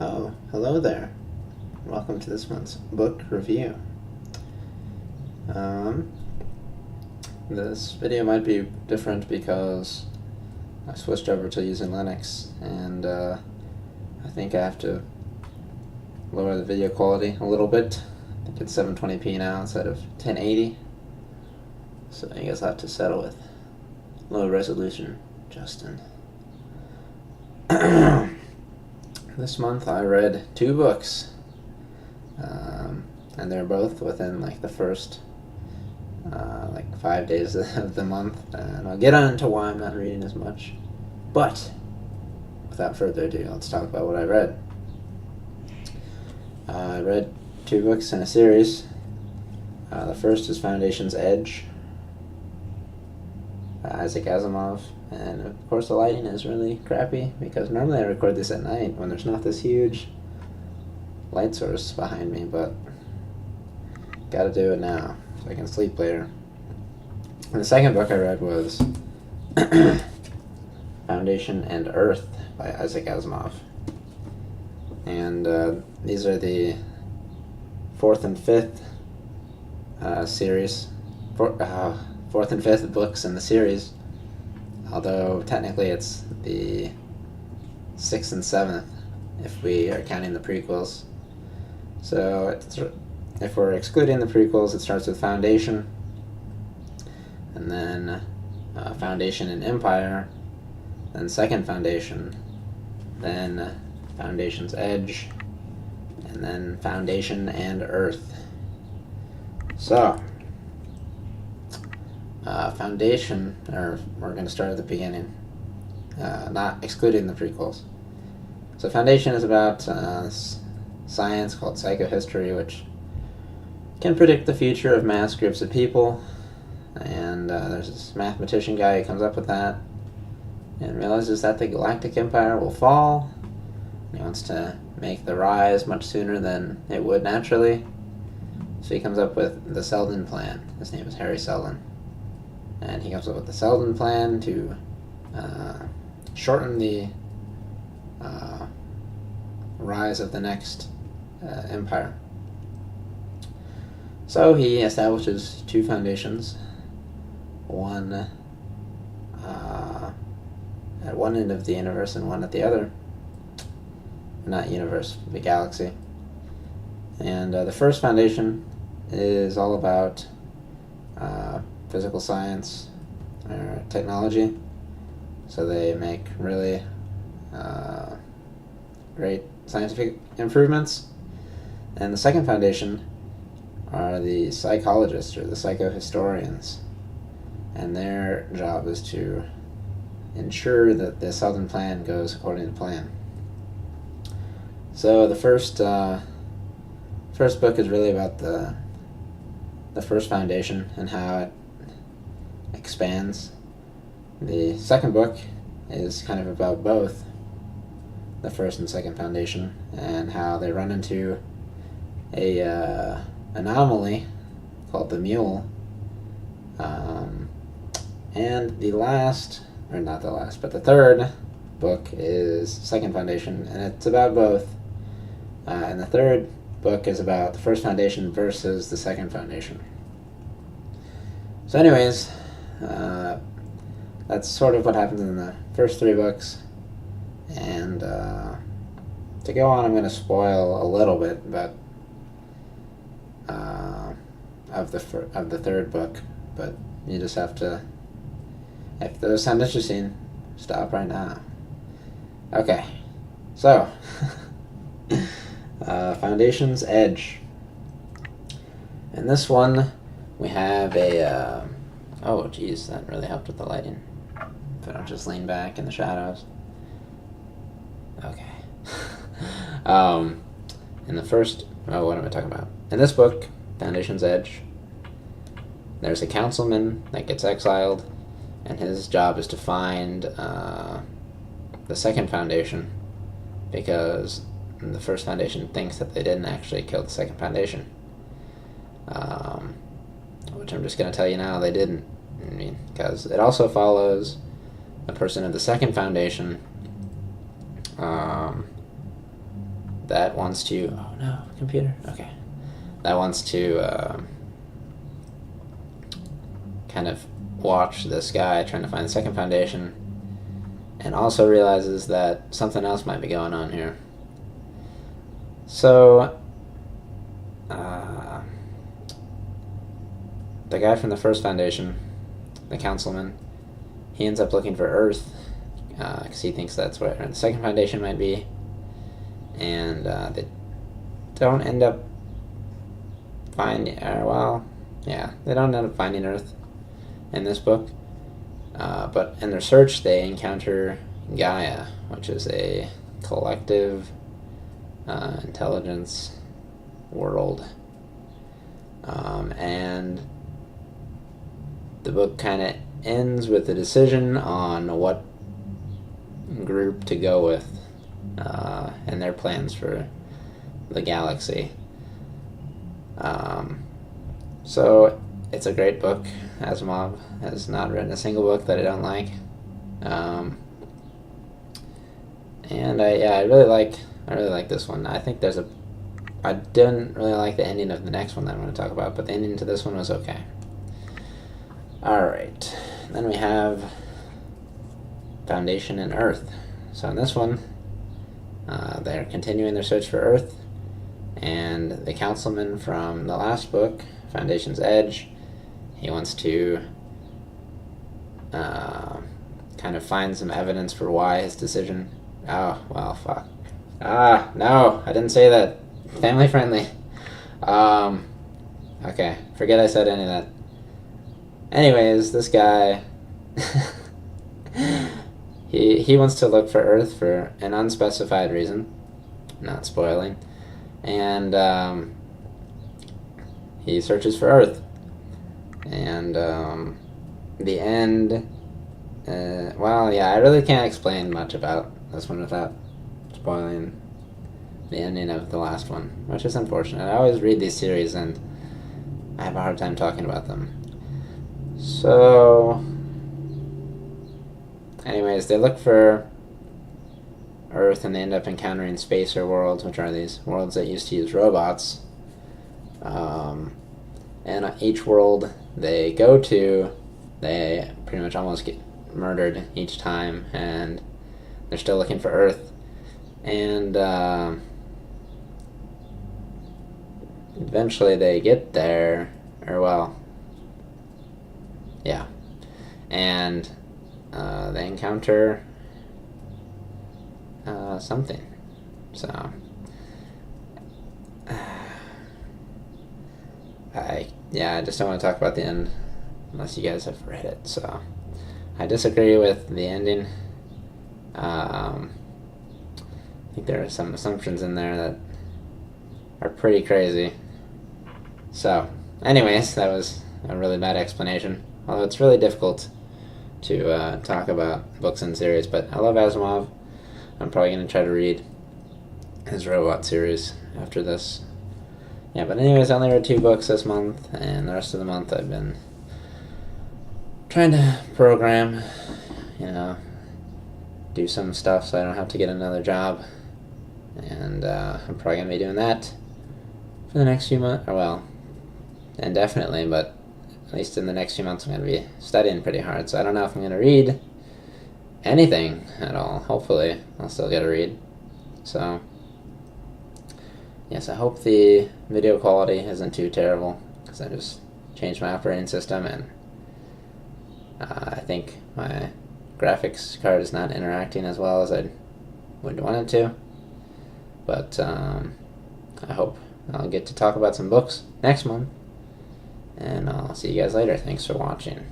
Oh, hello there. Welcome to this month's book review. Um, this video might be different because I switched over to using Linux, and I think I have to lower the video quality a little bit. I think it's 720p now instead of 1080. So I guess I'll have to settle with low resolution, Justin. This month I read 2 books, and they're both within like the first 5 days of the month, and I'll get on into why I'm not reading as much. But without further ado, let's talk about what I read. I read 2 books in a series. The first is Foundation's Edge, Isaac Asimov, and of course the lighting is really crappy because normally I record this at night when there's not this huge light source behind me, but gotta do it now so I can sleep later. And the second book I read was Foundation and Earth by Isaac Asimov, and these are the 4th and 5th series, 4th and 5th books in the series, although technically it's the 6th and 7th if we are counting the prequels. So if we're excluding the prequels, it starts with Foundation, and then Foundation and Empire, then Second Foundation, then Foundation's Edge, and then Foundation and Earth. So Foundation, or we're going to start at the beginning, not excluding the prequels. So Foundation is about science called psychohistory, which can predict the future of mass groups of people, and there's this mathematician guy who comes up with that and realizes that the Galactic Empire will fall. He wants to make the rise much sooner than it would naturally, so he comes up with the Seldon Plan. His name is Harry Seldon. And he comes up with the Seldon Plan to shorten the rise of the next empire. So he establishes 2 foundations, one at one end of the universe and one at the other. Not universe, the galaxy. And the first foundation is all about physical science or technology. So they make really great scientific improvements. And the second foundation are the psychologists, or the psychohistorians. And their job is to ensure that the Southern Plan goes according to plan. So the first book is really about the first foundation and how it expands. The second book is kind of about both the first and second foundation and how they run into a anomaly called the Mule. And the last, or not the last, but the third book is Second Foundation, and it's about both. And the third book is about the first foundation versus the second foundation. So anyways, that's sort of what happens in the first 3 books. And to go on, I'm going to spoil a little bit, but of the third book. But you just have to, if those sound interesting, stop right now. Okay, so Foundation's Edge. In this one, we have a oh geez, that really helped with the lighting. If I don't just lean back in the shadows. Okay. In the first, what am I talking about? In this book, Foundation's Edge, there's a councilman that gets exiled, and his job is to find the second foundation, because the first foundation thinks that they didn't actually kill the second foundation. Which I'm just going to tell you now, they didn't. I mean, because it also follows a person of the second foundation that wants to... Oh no, computer. Okay. That wants to kind of watch this guy trying to find the second foundation, and also realizes that something else might be going on here. So, the guy from the first foundation, the councilman, he ends up looking for Earth, because he thinks that's where the second foundation might be, and they don't end up finding, they don't end up finding Earth in this book, but in their search they encounter Gaia, which is a collective intelligence world, and the book kind of ends with a decision on what group to go with and their plans for the galaxy. So it's a great book. Asimov has not written a single book that I don't like, and I really like this one. I think I didn't really like the ending of the next one that I'm going to talk about, but the ending to this one was okay. Alright, then we have Foundation and Earth. So in this one, they're continuing their search for Earth, and the councilman from the last book, Foundation's Edge, he wants to kind of find some evidence for why his decision... Oh, well, fuck. No, I didn't say that. Family friendly. Okay, forget I said any of that. Anyways, this guy, he wants to look for Earth for an unspecified reason, not spoiling, and he searches for Earth, and the end, I really can't explain much about this one without spoiling the ending of the last one, which is unfortunate. I always read these series and I have a hard time talking about them. So, anyways, they look for Earth and they end up encountering spacer worlds, which are these worlds that used to use robots. And each world they go to, they pretty much almost get murdered each time, and they're still looking for Earth. And eventually they get there, and they encounter something. So I just don't want to talk about the end unless you guys have read it. So I disagree with the ending. I think there are some assumptions in there that are pretty crazy. So, anyways, that was a really bad explanation. Although it's really difficult to talk about books and series, but I love Asimov. I'm probably going to try to read his robot series after this. Yeah, but anyways, I only read 2 books this month, and the rest of the month I've been trying to program, do some stuff so I don't have to get another job. And I'm probably going to be doing that for the next few months, indefinitely, but at least in the next few months I'm going to be studying pretty hard, so I don't know if I'm going to read anything at all. Hopefully I'll still get to read. So yes, I hope the video quality isn't too terrible, because I just changed my operating system, and I think my graphics card is not interacting as well as I would want it to. But I hope I'll get to talk about some books next month, and I'll see you guys later. Thanks for watching.